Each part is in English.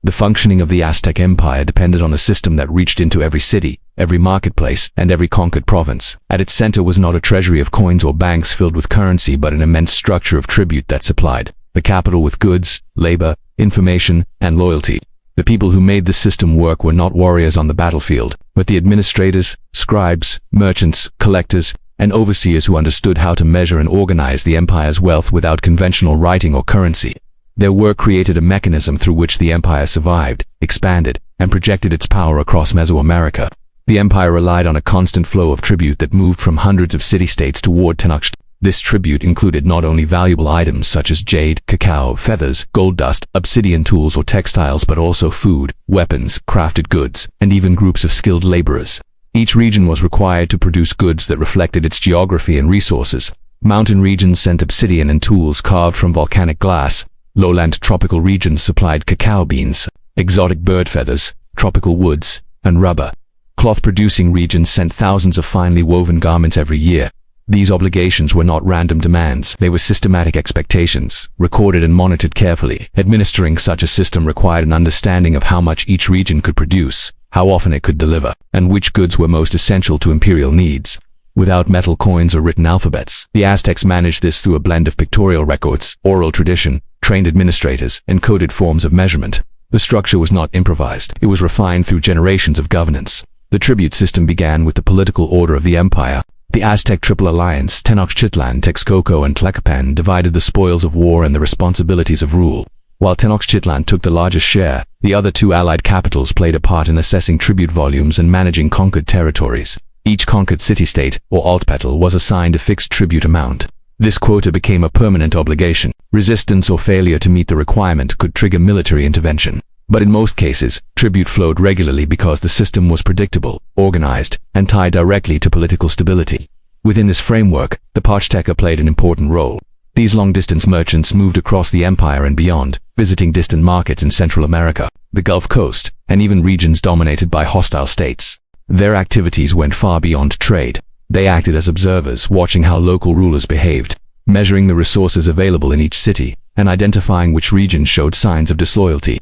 The functioning of the Aztec Empire depended on a system that reached into every city, every marketplace, and every conquered province. At its center was not a treasury of coins or banks filled with currency, but an immense structure of tribute that supplied the capital with goods, labor, information, and loyalty. The people who made the system work were not warriors on the battlefield, but the administrators, scribes, merchants, collectors, and overseers who understood how to measure and organize the empire's wealth without conventional writing or currency. Their work created a mechanism through which the empire survived, expanded, and projected its power across Mesoamerica. The empire relied on a constant flow of tribute that moved from hundreds of city-states toward Tenochtitlan. This tribute included not only valuable items such as jade, cacao, feathers, gold dust, obsidian tools or textiles, but also food, weapons, crafted goods, and even groups of skilled laborers. Each region was required to produce goods that reflected its geography and resources. Mountain regions sent obsidian and tools carved from volcanic glass. Lowland tropical regions supplied cacao beans, exotic bird feathers, tropical woods, and rubber. Cloth-producing regions sent thousands of finely woven garments every year. These obligations were not random demands, they were systematic expectations, recorded and monitored carefully. Administering such a system required an understanding of how much each region could produce, how often it could deliver, and which goods were most essential to imperial needs. Without metal coins or written alphabets, the Aztecs managed this through a blend of pictorial records, oral tradition, trained administrators, and coded forms of measurement. The structure was not improvised, it was refined through generations of governance. The tribute system began with the political order of the empire. The Aztec Triple Alliance, Tenochtitlan, Texcoco, and Tlacopan, divided the spoils of war and the responsibilities of rule. While Tenochtitlan took the largest share, the other two allied capitals played a part in assessing tribute volumes and managing conquered territories. Each conquered city-state, or altpetal, was assigned a fixed tribute amount. This quota became a permanent obligation. Resistance or failure to meet the requirement could trigger military intervention. But in most cases, tribute flowed regularly because the system was predictable, organized, and tied directly to political stability. Within this framework, the Pochteca played an important role. These long-distance merchants moved across the empire and beyond, visiting distant markets in Central America, the Gulf Coast, and even regions dominated by hostile states. Their activities went far beyond trade. They acted as observers, watching how local rulers behaved, measuring the resources available in each city, and identifying which regions showed signs of disloyalty.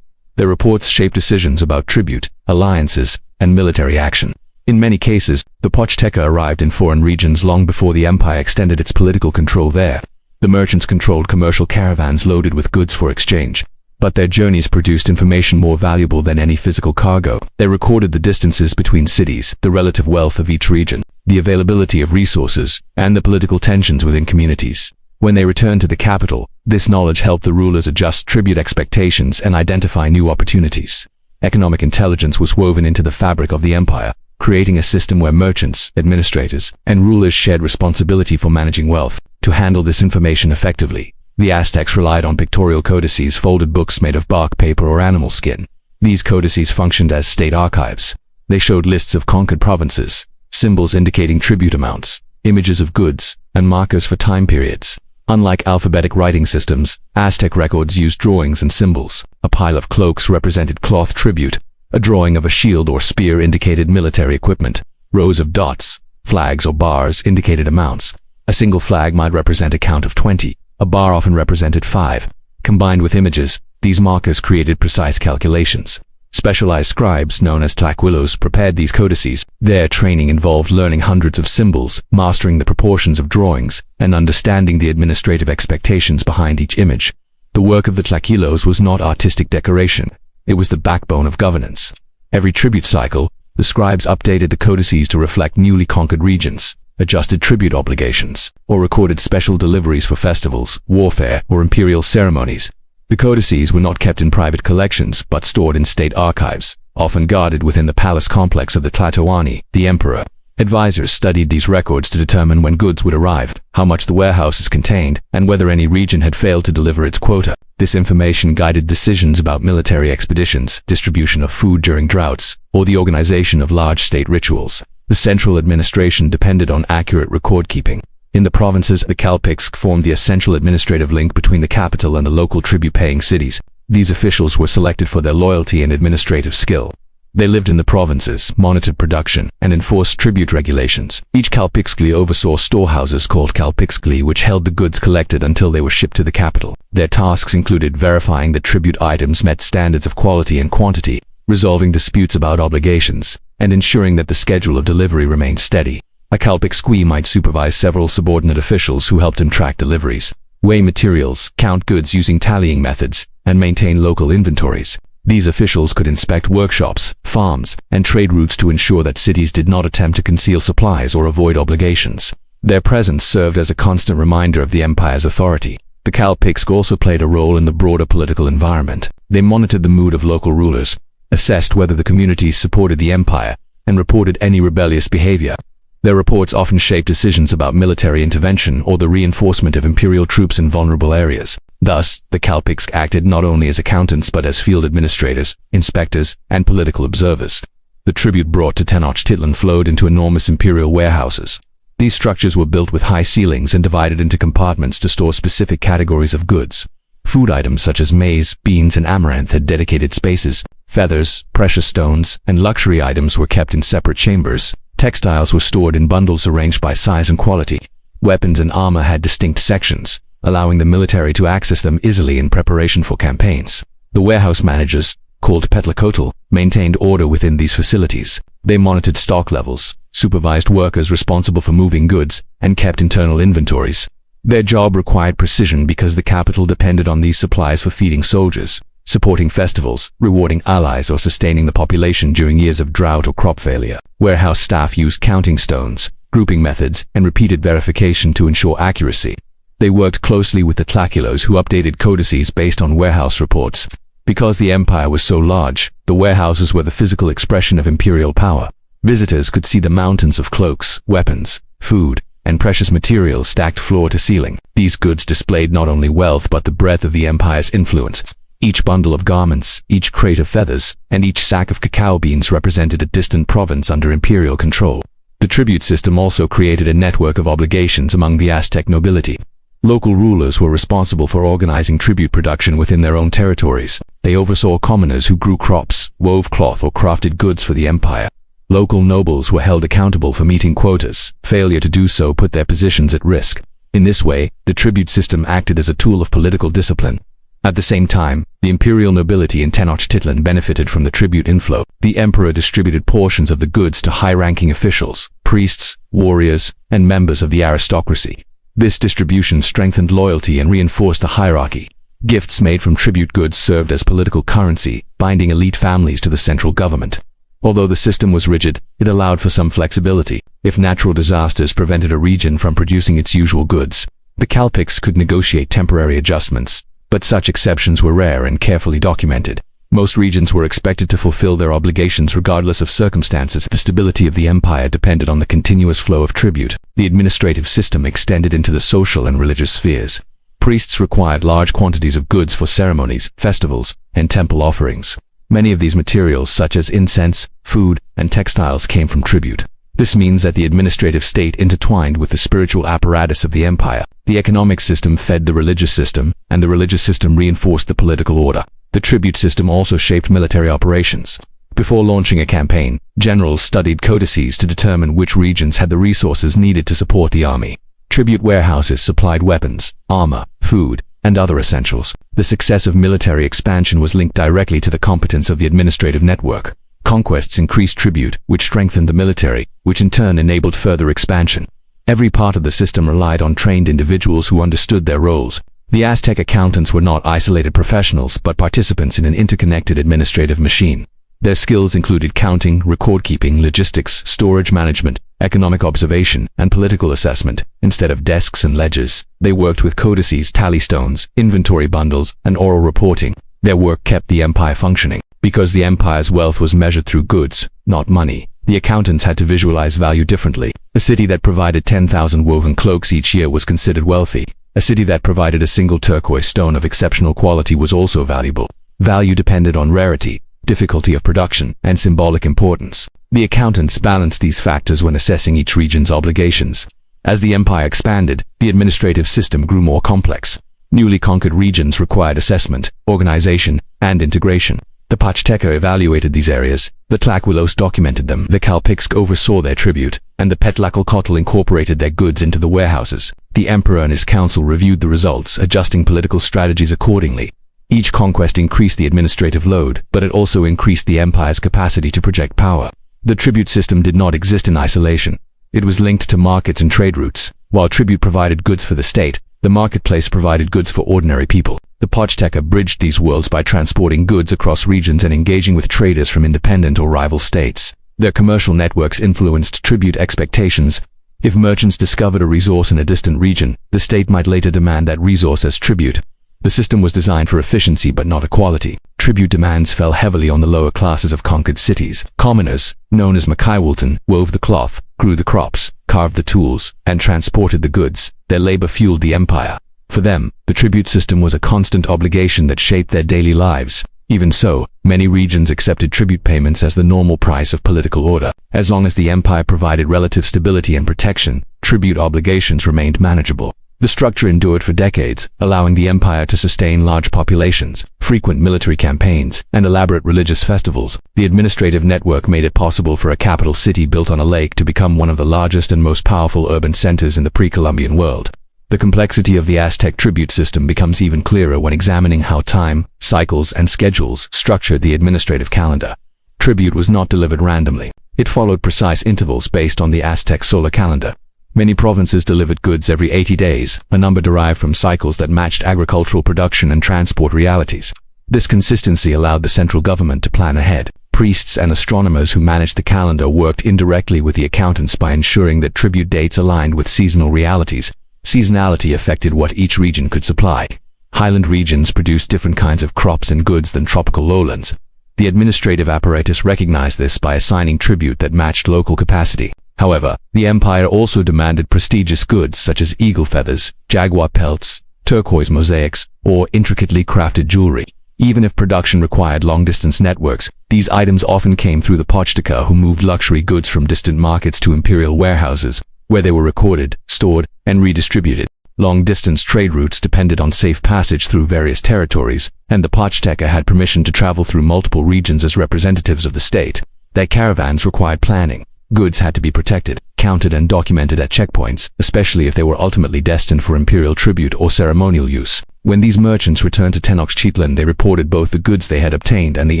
Their reports shaped decisions about tribute, alliances, and military action. In many cases, the Pochteca arrived in foreign regions long before the empire extended its political control there. The merchants controlled commercial caravans loaded with goods for exchange. But their journeys produced information more valuable than any physical cargo. They recorded the distances between cities, the relative wealth of each region, the availability of resources, and the political tensions within communities. When they returned to the capital, this knowledge helped the rulers adjust tribute expectations and identify new opportunities. Economic intelligence was woven into the fabric of the empire, creating a system where merchants, administrators, and rulers shared responsibility for managing wealth. To handle this information effectively, the Aztecs relied on pictorial codices, folded books made of bark, paper, or animal skin. These codices functioned as state archives. They showed lists of conquered provinces, symbols indicating tribute amounts, images of goods, and markers for time periods. Unlike alphabetic writing systems, Aztec records used drawings and symbols. A pile of cloaks represented cloth tribute. A drawing of a shield or spear indicated military equipment. Rows of dots, flags or bars indicated amounts. A single flag might represent a count of 20. A bar often represented 5. Combined with images, these markers created precise calculations. Specialized scribes, known as tlaquillos, prepared these codices. Their training involved learning hundreds of symbols, mastering the proportions of drawings, and understanding the administrative expectations behind each image. The work of the tlaquillos was not artistic decoration. It was the backbone of governance. Every tribute cycle, the scribes updated the codices to reflect newly conquered regions, adjusted tribute obligations, or recorded special deliveries for festivals, warfare, or imperial ceremonies. The codices were not kept in private collections, but stored in state archives, often guarded within the palace complex of the Tlatoani, the emperor. Advisors studied these records to determine when goods would arrive, how much the warehouses contained, and whether any region had failed to deliver its quota. This information guided decisions about military expeditions, distribution of food during droughts, or the organization of large state rituals. The central administration depended on accurate record-keeping. In the provinces, the Kalpiks formed the essential administrative link between the capital and the local tribute-paying cities. These officials were selected for their loyalty and administrative skill. They lived in the provinces, monitored production, and enforced tribute regulations. Each Calpixcli oversaw storehouses called Calpixcli, which held the goods collected until they were shipped to the capital. Their tasks included verifying that tribute items met standards of quality and quantity, resolving disputes about obligations, and ensuring that the schedule of delivery remained steady. A Calpixcli might supervise several subordinate officials who helped him track deliveries, weigh materials, count goods using tallying methods, and maintain local inventories. These officials could inspect workshops, farms, and trade routes to ensure that cities did not attempt to conceal supplies or avoid obligations. Their presence served as a constant reminder of the empire's authority. The Calpixc also played a role in the broader political environment. They monitored the mood of local rulers, assessed whether the communities supported the empire, and reported any rebellious behavior. Their reports often shaped decisions about military intervention or the reinforcement of imperial troops in vulnerable areas. Thus, the Calpixc acted not only as accountants but as field administrators, inspectors, and political observers. The tribute brought to Tenochtitlan flowed into enormous imperial warehouses. These structures were built with high ceilings and divided into compartments to store specific categories of goods. Food items such as maize, beans, and amaranth had dedicated spaces. Feathers, precious stones, and luxury items were kept in separate chambers. Textiles were stored in bundles arranged by size and quality. Weapons and armor had distinct sections, allowing the military to access them easily in preparation for campaigns. The warehouse managers, called petlakotl, maintained order within these facilities. They monitored stock levels, supervised workers responsible for moving goods, and kept internal inventories. Their job required precision because the capital depended on these supplies for feeding soldiers, supporting festivals, rewarding allies, or sustaining the population during years of drought or crop failure. Warehouse staff used counting stones, grouping methods, and repeated verification to ensure accuracy. They worked closely with the tlaculos who updated codices based on warehouse reports. Because the empire was so large, the warehouses were the physical expression of imperial power. Visitors could see the mountains of cloaks, weapons, food, and precious materials stacked floor to ceiling. These goods displayed not only wealth but the breadth of the empire's influence. Each bundle of garments, each crate of feathers, and each sack of cacao beans represented a distant province under imperial control. The tribute system also created a network of obligations among the Aztec nobility. Local rulers were responsible for organizing tribute production within their own territories. They oversaw commoners who grew crops, wove cloth, or crafted goods for the empire. Local nobles were held accountable for meeting quotas. Failure to do so put their positions at risk. In this way, the tribute system acted as a tool of political discipline. At the same time, the imperial nobility in Tenochtitlan benefited from the tribute inflow. The emperor distributed portions of the goods to high-ranking officials, priests, warriors, and members of the aristocracy. This distribution strengthened loyalty and reinforced the hierarchy. Gifts made from tribute goods served as political currency, binding elite families to the central government. Although the system was rigid, it allowed for some flexibility. If natural disasters prevented a region from producing its usual goods, the Calpixc could negotiate temporary adjustments. But such exceptions were rare and carefully documented. Most regions were expected to fulfill their obligations regardless of circumstances. The stability of the empire depended on the continuous flow of tribute. The administrative system extended into the social and religious spheres. Priests required large quantities of goods for ceremonies, festivals, and temple offerings. Many of these materials, such as incense, food, and textiles, came from tribute. This means that the administrative state intertwined with the spiritual apparatus of the empire. The economic system fed the religious system, and the religious system reinforced the political order. The tribute system also shaped military operations. Before launching a campaign, generals studied codices to determine which regions had the resources needed to support the army. Tribute warehouses supplied weapons, armor, food, and other essentials. The success of military expansion was linked directly to the competence of the administrative network. Conquests increased tribute, which strengthened the military, which in turn enabled further expansion. Every part of the system relied on trained individuals who understood their roles. The Aztec accountants were not isolated professionals, but participants in an interconnected administrative machine. Their skills included counting, record-keeping, logistics, storage management, economic observation, and political assessment. Instead of desks and ledgers, they worked with codices, tally stones, inventory bundles, and oral reporting. Their work kept the empire functioning. Because the empire's wealth was measured through goods, not money, the accountants had to visualize value differently. A city that provided 10,000 woven cloaks each year was considered wealthy. A city that provided a single turquoise stone of exceptional quality was also valuable. Value depended on rarity, difficulty of production, and symbolic importance. The accountants balanced these factors when assessing each region's obligations. As the empire expanded, the administrative system grew more complex. Newly conquered regions required assessment, organization, and integration. The Pachteca evaluated these areas, The Tlaquilos documented them, the Calpixc oversaw their tribute, and the Petlacalcotl incorporated their goods into the warehouses. The emperor and his council reviewed the results, adjusting political strategies accordingly. Each conquest increased the administrative load, but it also increased the empire's capacity to project power. The tribute system did not exist in isolation. It was linked to markets and trade routes. While tribute provided goods for the state, the marketplace provided goods for ordinary people. The Pochteca bridged these worlds by transporting goods across regions and engaging with traders from independent or rival states. Their commercial networks influenced tribute expectations. If merchants discovered a resource in a distant region, the state might later demand that resource as tribute. The system was designed for efficiency but not equality. Tribute demands fell heavily on the lower classes of conquered cities. Commoners, known as Mackaiwalton, wove the cloth, grew the crops, carved the tools, and transported the goods. Their labor fueled the empire. For them, the tribute system was a constant obligation that shaped their daily lives. Even so, many regions accepted tribute payments as the normal price of political order. As long as the empire provided relative stability and protection, tribute obligations remained manageable. The structure endured for decades, allowing the empire to sustain large populations, frequent military campaigns, and elaborate religious festivals. The administrative network made it possible for a capital city built on a lake to become one of the largest and most powerful urban centers in the pre-Columbian world. The complexity of the Aztec tribute system becomes even clearer when examining how time, cycles, and schedules structured the administrative calendar. Tribute was not delivered randomly. It followed precise intervals based on the Aztec solar calendar. Many provinces delivered goods every 80 days, a number derived from cycles that matched agricultural production and transport realities. This consistency allowed the central government to plan ahead. Priests and astronomers who managed the calendar worked indirectly with the accountants by ensuring that tribute dates aligned with seasonal realities. Seasonality affected what each region could supply. Highland regions produced different kinds of crops and goods than tropical lowlands. The administrative apparatus recognized this by assigning tribute that matched local capacity. However, the empire also demanded prestigious goods such as eagle feathers, jaguar pelts, turquoise mosaics, or intricately crafted jewelry. Even if production required long-distance networks, these items often came through the Pochteca, who moved luxury goods from distant markets to imperial warehouses, where they were recorded, stored, and redistributed. Long-distance trade routes depended on safe passage through various territories, and the Pochteca had permission to travel through multiple regions as representatives of the state. Their caravans required planning. Goods had to be protected, counted, and documented at checkpoints, especially if they were ultimately destined for imperial tribute or ceremonial use. When these merchants returned to Tenochtitlan, they reported both the goods they had obtained and the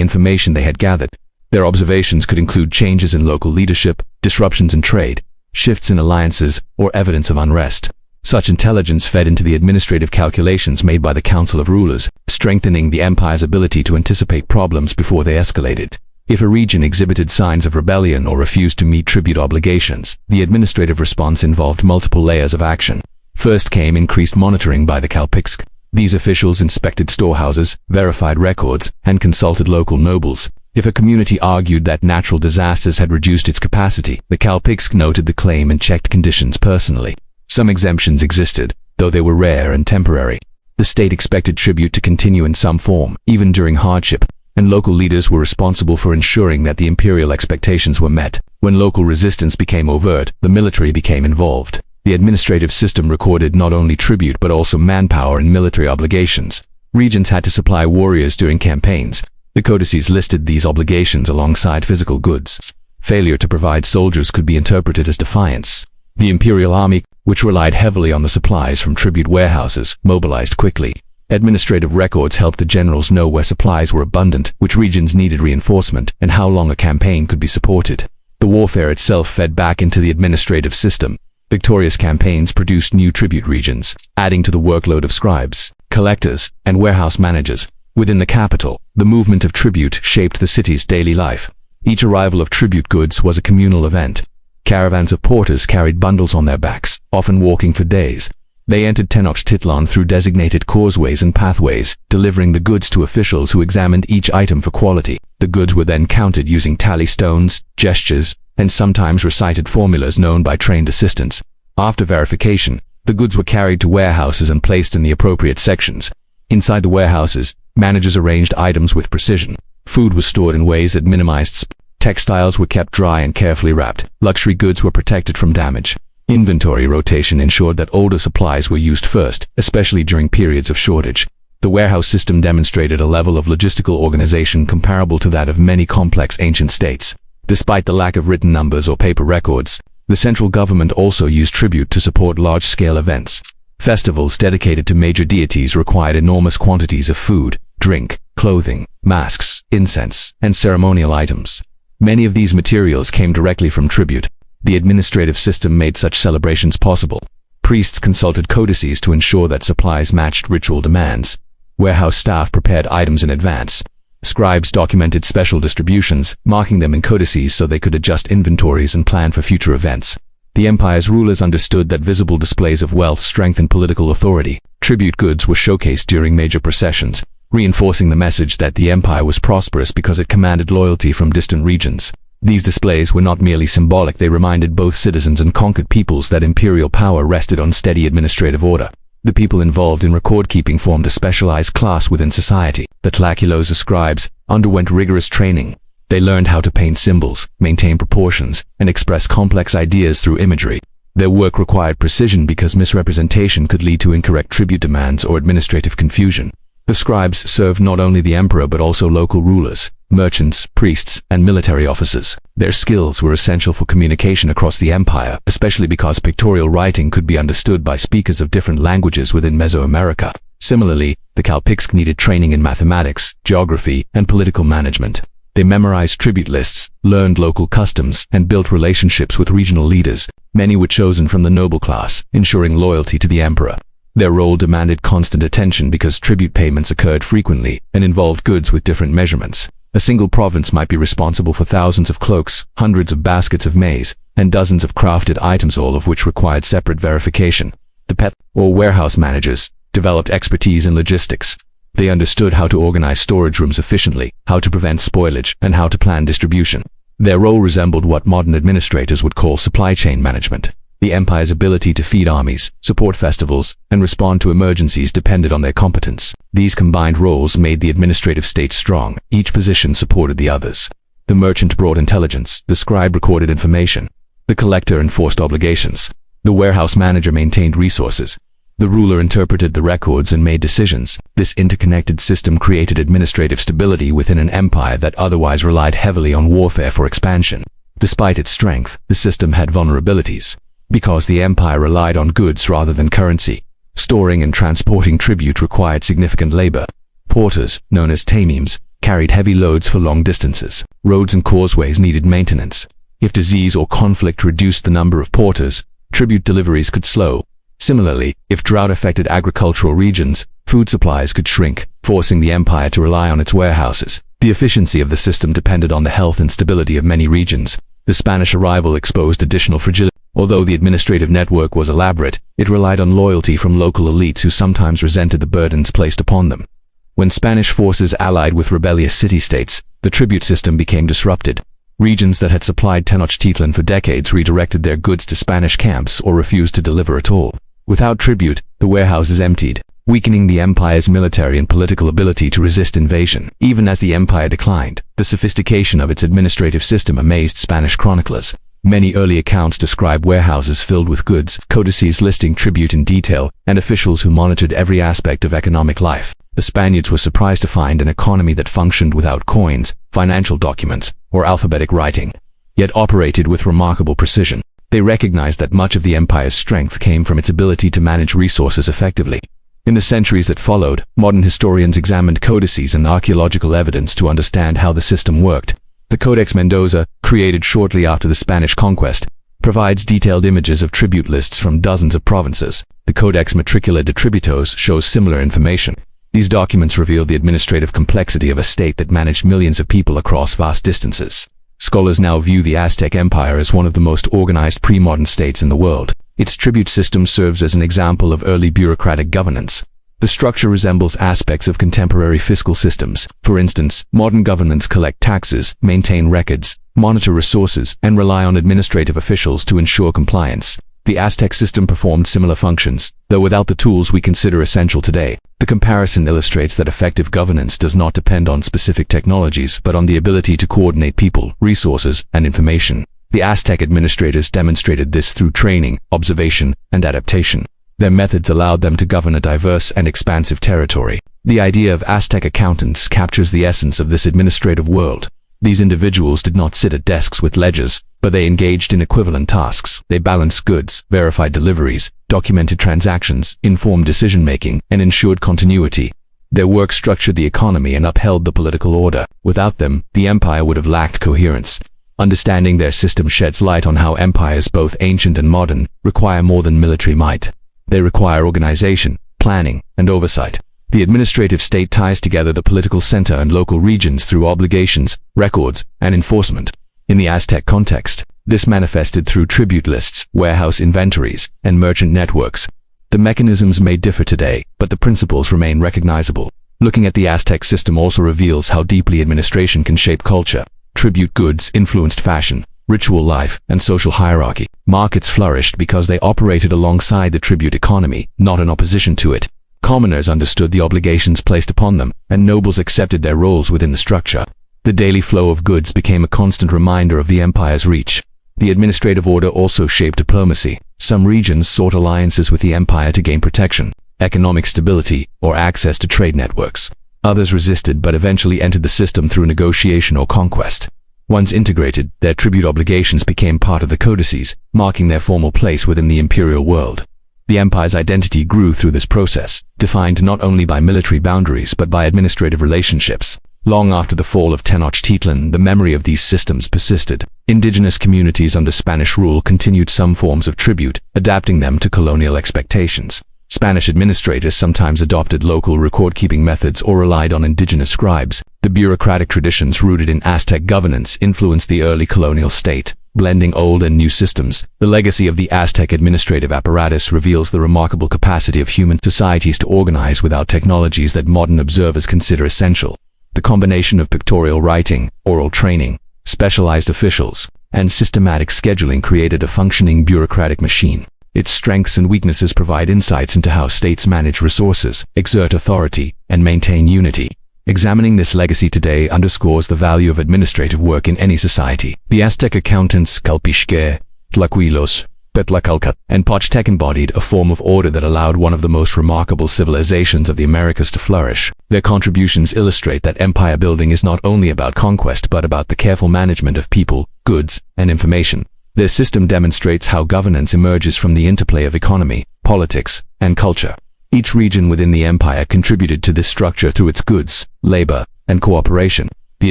information they had gathered. Their observations could include changes in local leadership, disruptions in trade, shifts in alliances, or evidence of unrest. Such intelligence fed into the administrative calculations made by the Council of Rulers, strengthening the empire's ability to anticipate problems before they escalated. If a region exhibited signs of rebellion or refused to meet tribute obligations, the administrative response involved multiple layers of action. First came increased monitoring by the Calpixc. These officials inspected storehouses, verified records, and consulted local nobles. If a community argued that natural disasters had reduced its capacity, the Calpixc noted the claim and checked conditions personally. Some exemptions existed, though they were rare and temporary. The state expected tribute to continue in some form, even during hardship, and local leaders were responsible for ensuring that the imperial expectations were met. When local resistance became overt, the military became involved. The administrative system recorded not only tribute but also manpower and military obligations. Regions had to supply warriors during campaigns. The codices listed these obligations alongside physical goods. Failure to provide soldiers could be interpreted as defiance. The imperial army, which relied heavily on the supplies from tribute warehouses, mobilized quickly. Administrative records helped the generals know where supplies were abundant, which regions needed reinforcement, and how long a campaign could be supported. The warfare itself fed back into the administrative system. Victorious campaigns produced new tribute regions, adding to the workload of scribes, collectors, and warehouse managers. Within the capital, the movement of tribute shaped the city's daily life. Each arrival of tribute goods was a communal event. Caravans of porters carried bundles on their backs, often walking for days. They entered Tenochtitlan through designated causeways and pathways, delivering the goods to officials who examined each item for quality. The goods were then counted using tally stones, gestures, and sometimes recited formulas known by trained assistants. After verification, the goods were carried to warehouses and placed in the appropriate sections. Inside the warehouses, managers arranged items with precision. Food was stored in ways that minimized textiles were kept dry and carefully wrapped. Luxury goods were protected from damage. Inventory rotation ensured that older supplies were used first, especially during periods of shortage. The warehouse system demonstrated a level of logistical organization comparable to that of many complex ancient states. Despite the lack of written numbers or paper records, the central government also used tribute to support large-scale events. Festivals dedicated to major deities required enormous quantities of food, drink, clothing, masks, incense, and ceremonial items. Many of these materials came directly from tribute. The administrative system made such celebrations possible. Priests consulted codices to ensure that supplies matched ritual demands. Warehouse staff prepared items in advance. Scribes documented special distributions, marking them in codices so they could adjust inventories and plan for future events. The empire's rulers understood that visible displays of wealth strengthened political authority. Tribute goods were showcased during major processions, reinforcing the message that the empire was prosperous because it commanded loyalty from distant regions. These displays were not merely symbolic, they reminded both citizens and conquered peoples that imperial power rested on steady administrative order. The people involved in record-keeping formed a specialized class within society. The tlaculos, scribes, underwent rigorous training. They learned how to paint symbols, maintain proportions, and express complex ideas through imagery. Their work required precision because misrepresentation could lead to incorrect tribute demands or administrative confusion. The scribes served not only the emperor but also local rulers, merchants, priests, and military officers. Their skills were essential for communication across the empire, especially because pictorial writing could be understood by speakers of different languages within Mesoamerica. Similarly, the Kalpiks needed training in mathematics, geography, and political management. They memorized tribute lists, learned local customs, and built relationships with regional leaders. Many were chosen from the noble class, ensuring loyalty to the emperor. Their role demanded constant attention because tribute payments occurred frequently and involved goods with different measurements. A single province might be responsible for thousands of cloaks, hundreds of baskets of maize, and dozens of crafted items, all of which required separate verification. The pet, or warehouse managers, developed expertise in logistics. They understood how to organize storage rooms efficiently, how to prevent spoilage, and how to plan distribution. Their role resembled what modern administrators would call supply chain management. The empire's ability to feed armies, support festivals, and respond to emergencies depended on their competence. These combined roles made the administrative state strong. Each position supported the others. The merchant brought intelligence, the scribe recorded information, the collector enforced obligations, the warehouse manager maintained resources, the ruler interpreted the records and made decisions. This interconnected system created administrative stability within an empire that otherwise relied heavily on warfare for expansion. Despite its strength, the system had vulnerabilities. Because the empire relied on goods rather than currency, storing and transporting tribute required significant labor. Porters, known as tamims, carried heavy loads for long distances. Roads and causeways needed maintenance. If disease or conflict reduced the number of porters, tribute deliveries could slow. Similarly, if drought affected agricultural regions, food supplies could shrink, forcing the empire to rely on its warehouses. The efficiency of the system depended on the health and stability of many regions. The Spanish arrival exposed additional fragility. Although the administrative network was elaborate, it relied on loyalty from local elites who sometimes resented the burdens placed upon them. When Spanish forces allied with rebellious city-states, the tribute system became disrupted. Regions that had supplied Tenochtitlan for decades redirected their goods to Spanish camps or refused to deliver at all. Without tribute, the warehouses emptied, weakening the empire's military and political ability to resist invasion. Even as the empire declined, the sophistication of its administrative system amazed Spanish chroniclers. Many early accounts describe warehouses filled with goods, codices listing tribute in detail, and officials who monitored every aspect of economic life. The Spaniards were surprised to find an economy that functioned without coins, financial documents, or alphabetic writing, yet operated with remarkable precision. They recognized that much of the empire's strength came from its ability to manage resources effectively. In the centuries that followed, modern historians examined codices and archaeological evidence to understand how the system worked. The Codex Mendoza, created shortly after the Spanish conquest, provides detailed images of tribute lists from dozens of provinces. The Codex Matricula de Tributos shows similar information. These documents reveal the administrative complexity of a state that managed millions of people across vast distances. Scholars now view the Aztec Empire as one of the most organized pre-modern states in the world. Its tribute system serves as an example of early bureaucratic governance. The structure resembles aspects of contemporary fiscal systems. For instance, modern governments collect taxes, maintain records, monitor resources, and rely on administrative officials to ensure compliance. The Aztec system performed similar functions, though without the tools we consider essential today. The comparison illustrates that effective governance does not depend on specific technologies, but on the ability to coordinate people, resources, and information. The Aztec administrators demonstrated this through training, observation, and adaptation. Their methods allowed them to govern a diverse and expansive territory. The idea of Aztec accountants captures the essence of this administrative world. These individuals did not sit at desks with ledgers, but they engaged in equivalent tasks. They balanced goods, verified deliveries, documented transactions, informed decision-making, and ensured continuity. Their work structured the economy and upheld the political order. Without them, the empire would have lacked coherence. Understanding their system sheds light on how empires, both ancient and modern, require more than military might. They require organization, planning, and oversight. The administrative state ties together the political center and local regions through obligations, records, and enforcement. In the Aztec context, this manifested through tribute lists, warehouse inventories, and merchant networks. The mechanisms may differ today, but the principles remain recognizable. Looking at the Aztec system also reveals how deeply administration can shape culture. Tribute goods influenced fashion, ritual life, and social hierarchy. Markets flourished because they operated alongside the tribute economy, not in opposition to it. Commoners understood the obligations placed upon them, and nobles accepted their roles within the structure. The daily flow of goods became a constant reminder of the empire's reach. The administrative order also shaped diplomacy. Some regions sought alliances with the empire to gain protection, economic stability, or access to trade networks. Others resisted but eventually entered the system through negotiation or conquest. Once integrated, their tribute obligations became part of the codices, marking their formal place within the imperial world. The empire's identity grew through this process, defined not only by military boundaries but by administrative relationships. Long after the fall of Tenochtitlan, the memory of these systems persisted. Indigenous communities under Spanish rule continued some forms of tribute, adapting them to colonial expectations. Spanish administrators sometimes adopted local record-keeping methods or relied on indigenous scribes. The bureaucratic traditions rooted in Aztec governance influenced the early colonial state, blending old and new systems. The legacy of the Aztec administrative apparatus reveals the remarkable capacity of human societies to organize without technologies that modern observers consider essential. The combination of pictorial writing, oral training, specialized officials, and systematic scheduling created a functioning bureaucratic machine. Its strengths and weaknesses provide insights into how states manage resources, exert authority, and maintain unity. Examining this legacy today underscores the value of administrative work in any society. The Aztec accountants Calpixque, Tlaquilos, Petlacalcat, and Pochtec embodied a form of order that allowed one of the most remarkable civilizations of the Americas to flourish. Their contributions illustrate that empire building is not only about conquest but about the careful management of people, goods, and information. Their system demonstrates how governance emerges from the interplay of economy, politics, and culture. Each region within the empire contributed to this structure through its goods, labor, and cooperation. The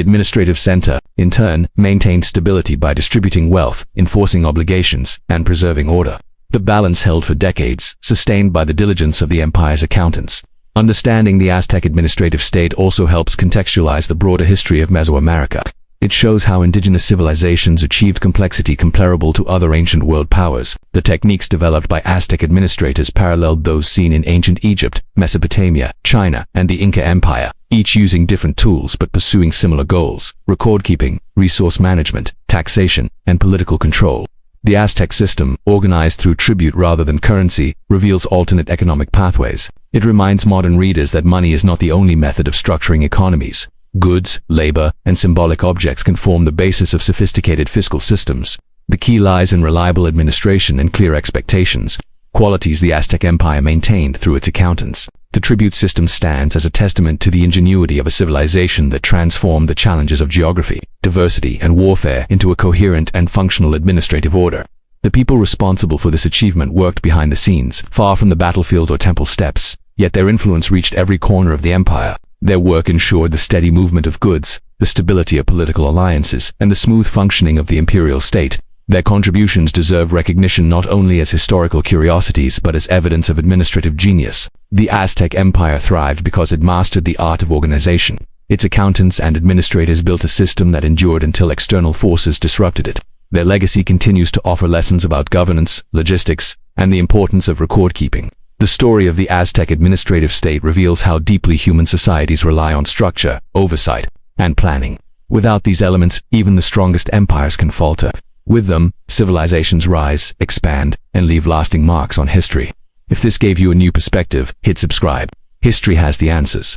administrative center, in turn, maintained stability by distributing wealth, enforcing obligations, and preserving order. The balance held for decades, sustained by the diligence of the empire's accountants. Understanding the Aztec administrative state also helps contextualize the broader history of Mesoamerica. It shows how indigenous civilizations achieved complexity comparable to other ancient world powers. The techniques developed by Aztec administrators paralleled those seen in ancient Egypt, Mesopotamia, China, and the Inca Empire, each using different tools but pursuing similar goals: record-keeping, resource management, taxation, and political control. The Aztec system, organized through tribute rather than currency, reveals alternate economic pathways. It reminds modern readers that money is not the only method of structuring economies. Goods, labor, and symbolic objects can form the basis of sophisticated fiscal systems. The key lies in reliable administration and clear expectations, qualities the Aztec Empire maintained through its accountants. The tribute system stands as a testament to the ingenuity of a civilization that transformed the challenges of geography, diversity, and warfare into a coherent and functional administrative order. The people responsible for this achievement worked behind the scenes, far from the battlefield or temple steps, yet their influence reached every corner of the empire. Their work ensured the steady movement of goods, the stability of political alliances, and the smooth functioning of the imperial state. Their contributions deserve recognition not only as historical curiosities but as evidence of administrative genius. The Aztec Empire thrived because it mastered the art of organization. Its accountants and administrators built a system that endured until external forces disrupted it. Their legacy continues to offer lessons about governance, logistics, and the importance of record-keeping. The story of the Aztec administrative state reveals how deeply human societies rely on structure, oversight, and planning. Without these elements, even the strongest empires can falter. With them, civilizations rise, expand, and leave lasting marks on history. If this gave you a new perspective, hit subscribe. History has the answers.